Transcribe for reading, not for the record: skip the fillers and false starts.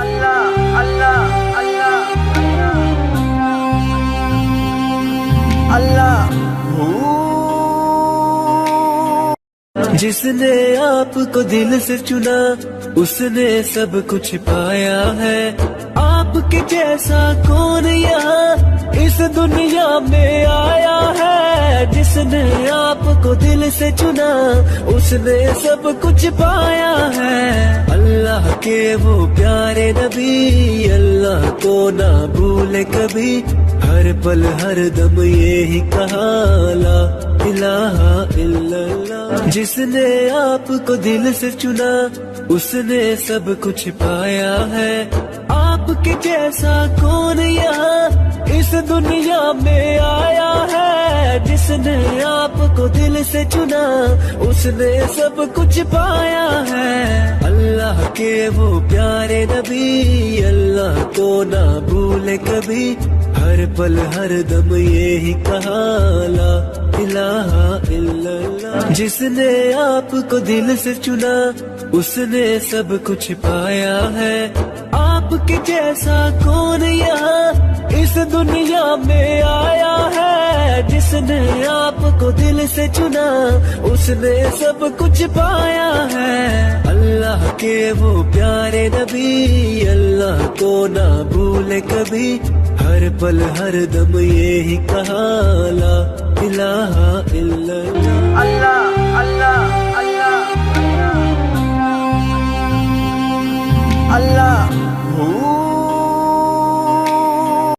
اللہ اللہ اللہ اللہ جس نے آپ کو دل سے چنا اس نے سب کچھ پایا ہے، آپ کے جیسا کون یہاں اس دنیا میں آیا ہے، جس نے آپ کو دل سے چنا اس نے سب کچھ پایا ہے، اللہ کے وہ پیارے نبی اللہ کو نہ بھولے کبھی، ہر پل ہر دم یہی کہا لا الہ الا اللہ، جس نے آپ کو دل سے چنا اس نے سب کچھ پایا ہے، آپ کے جیسا کون یہاں اس دنیا میں آیا ہے، جس نے آپ کو دل سے چنا اس نے سب کچھ پایا ہے، اللہ کے وہ پیارے نبی اللہ کو نہ بھولے کبھی، ہر پل ہر دم یہی کہا لا الہ الا اللہ، جس نے آپ کو دل سے چنا اس نے سب کچھ پایا ہے، آپ کے جیسا کون یہاں اس دنیا میں آیا ہے، جس نے آپ کو دل سے چنا اس نے سب کچھ پایا ہے، اللہ کے وہ پیارے نبی اللہ کو نہ بھولے کبھی، ہر پل ہر دم یہی کہا لا الہ الا اللہ اللہ اللہ اللہ اللہ